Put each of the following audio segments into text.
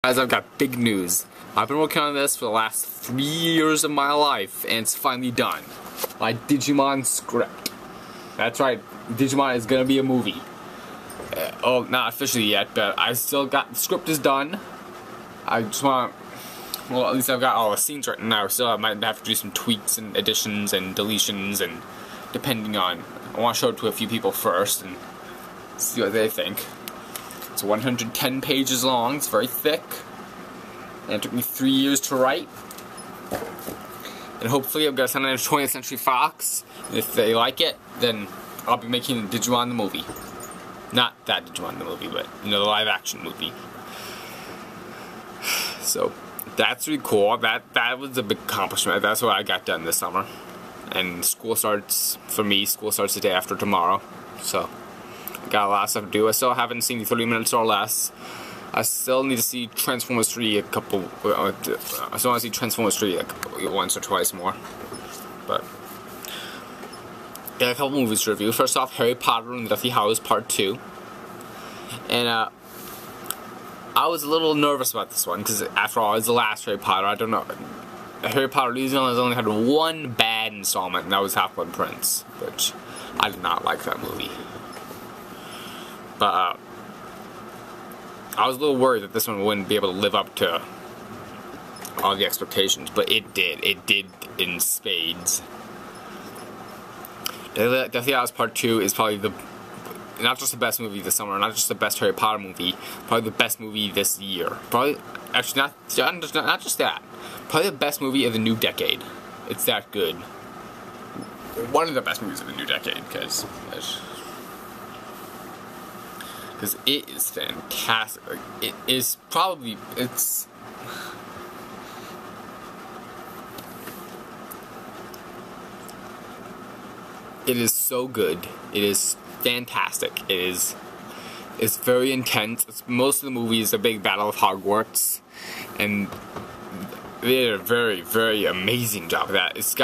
Guys, I've got big news. I've been working on this for the last 3 years of my life, and it's finally done. My Digimon script. That's right, Digimon is gonna be a movie. Oh, not officially yet, but I still got, the script is done. I just want, well, at least I've got all the scenes written now, so I might have to do some tweaks and additions and deletions, and depending on, I want to show it to a few people first and see what they think. It's 110 pages long, it's very thick, and it took me 3 years to write. And hopefully I'm going to send it to 20th Century Fox, and if they like it, then I'll be making Digimon the movie. Not that Digimon the movie, but, you know, the live action movie. So, that's really cool. That was a big accomplishment. That's what I got done this summer. And school starts, for me, school starts the day after tomorrow, so got a lot of stuff to do. I still haven't seen the 30 minutes or less. I still need to see Transformers 3 I still want to see Transformers 3 once or twice more. But got a couple movies to review. First off, Harry Potter and the Deathly Hallows Part 2. And I was a little nervous about this one because after all, it's the last Harry Potter. I don't know. Harry Potter has only had one bad installment, and that was Half-Blood Prince, which I did not like that movie. But I was a little worried that this one wouldn't be able to live up to all the expectations, but it did. It did in spades. Deathly Hallows Part 2 is probably not just the best movie this summer, not just the best Harry Potter movie, probably the best movie this year. Probably, actually, not just that. Probably the best movie of the new decade. It's that good. One of the best movies of the new decade, because it is fantastic. It is probably, it is so good. It is fantastic. It's very intense. Most of the movie is a big battle of Hogwarts, and they did a very, very amazing job of that. It's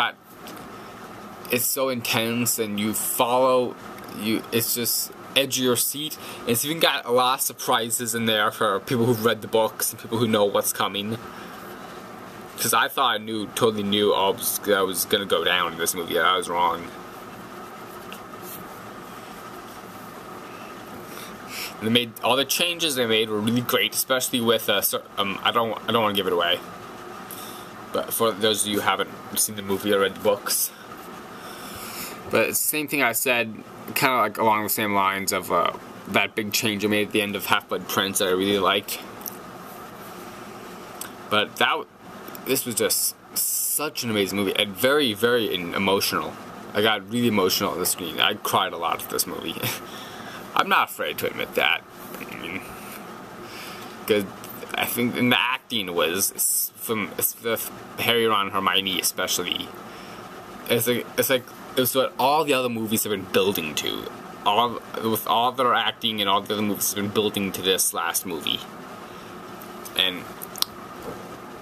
so intense, and it's just edge of your seat. And it's even got a lot of surprises in there for people who've read the books and people who know what's coming. Because I thought I totally knew all that was gonna go down in this movie, and I was wrong. And all the changes they made were really great, especially with I don't want to give it away, but for those of you who haven't seen the movie or read the books. But it's the same thing I said, kind of like along the same lines of that big change I made at the end of Half-Blood Prince that I really liked. But this was just such an amazing movie, and very, very emotional. I got really emotional on the screen. I cried a lot at this movie. I'm not afraid to admit that. I mean, because I think the acting was from Harry, Ron, and Hermione especially. It's what all the other movies have been building to. With all their acting and all the other movies have been building to this last movie. And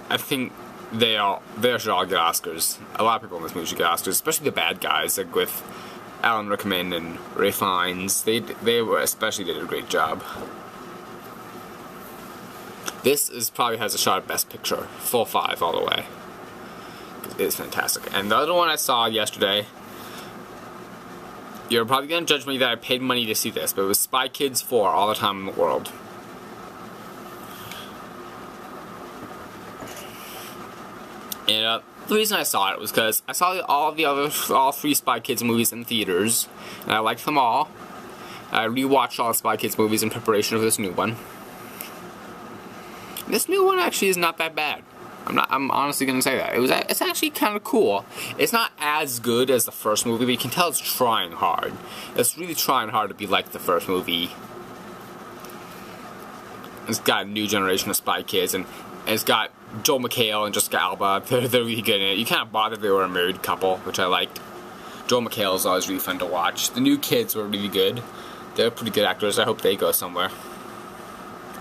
I think they should all get Oscars. A lot of people in this movie should get Oscars, especially the bad guys, like with Alan Rickman and Ralph Fiennes. They especially did a great job. This probably has a shot at Best Picture, full 5 all the way. It's fantastic. And the other one I saw yesterday, you're probably gonna judge me that I paid money to see this, but it was Spy Kids 4, All the Time in the World. And the reason I saw it was because I saw all 3 Spy Kids movies in theaters, and I liked them all. I rewatched all the Spy Kids movies in preparation of this new one. This new one actually is not that bad. I'm honestly gonna say that. It's actually kind of cool. It's not as good as the first movie, but you can tell it's trying hard. It's really trying hard to be like the first movie. It's got a new generation of Spy Kids, and it's got Joel McHale and Jessica Alba. They're really good in it. You can't bother they were a married couple, which I liked. Joel McHale is always really fun to watch. The new kids were really good. They're pretty good actors. I hope they go somewhere.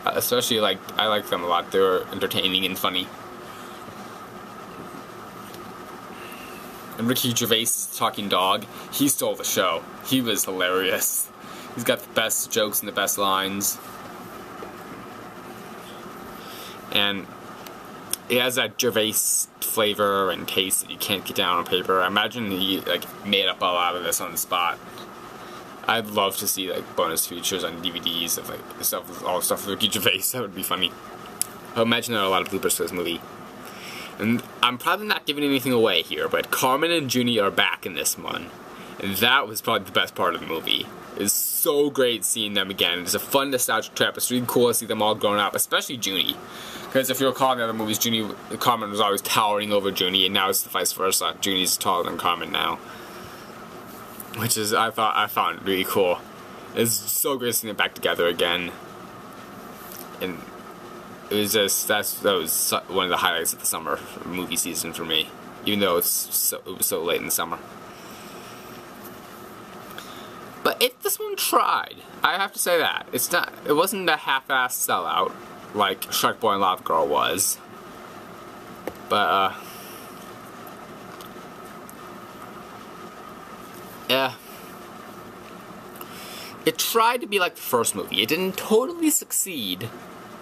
Especially, I like them a lot. They were entertaining and funny. And Ricky Gervais' talking dog, he stole the show. He was hilarious. He's got the best jokes and the best lines. and it has that Gervais flavor and taste that you can't get down on paper. I imagine he like made up a lot of this on the spot. I'd love to see like bonus features on DVDs of like stuff, all stuff with Ricky Gervais. That would be funny. I imagine there are a lot of bloopers for this movie. And I'm probably not giving anything away here, but Carmen and Junie are back in this one. And that was probably the best part of the movie. It's so great seeing them again. It's a fun nostalgic trip. It's really cool to see them all grown up, especially Junie. Because if you recall in the other movies, Carmen was always towering over Junie, and now it's the vice versa. Junie's taller than Carmen now. Which is, I found really cool. It's so great seeing them back together again. And it was just, that was one of the highlights of the summer movie season for me. Even though it was so late in the summer. But this one tried. I have to say that. It wasn't a half-assed sellout like Shark Boy and Lava Girl was. But, yeah. It tried to be like the first movie. It didn't totally succeed,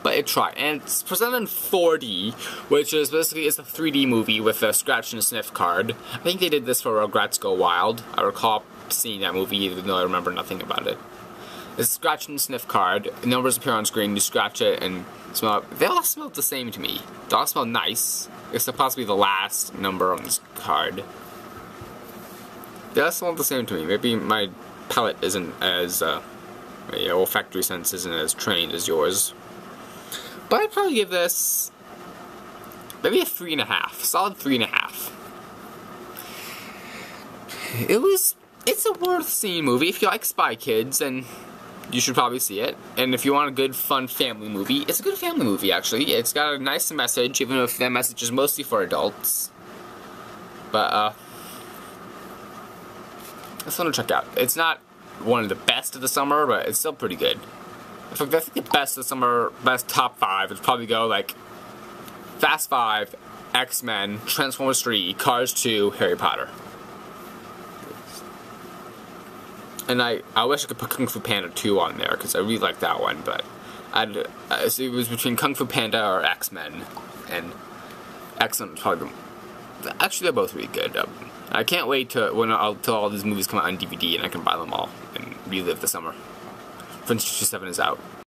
but it tried. And it's presented in 4D, which is basically, it's a 3D movie with a scratch and sniff card. I think they did this for Rugrats Go Wild. I recall seeing that movie, even though I remember nothing about it. It's a scratch and sniff card. Numbers appear on screen. You scratch it and smell it. They all smell the same to me. They all smell nice, except possibly the last number on this card. They all smell the same to me. Maybe my palate isn't as, my olfactory sense isn't as trained as yours. But I'd probably give this maybe a 3.5. Solid 3.5. It's a worth seeing movie. If you like Spy Kids, then you should probably see it. And if you want a good, fun family movie, it's a good family movie, actually. It's got a nice message, even if that message is mostly for adults. But, it's fun to check out. It's not one of the best of the summer, but it's still pretty good. In fact, I think the best of the summer, best top 5 would probably go, like, Fast 5, X-Men, Transformers 3, Cars 2, Harry Potter. And I wish I could put Kung Fu Panda 2 on there, because I really like that one, but so it was between Kung Fu Panda or X-Men, and X-Men was probably actually, they're both really good. I can't wait till all these movies come out on DVD and I can buy them all and relive the summer. Fringe 7 is out.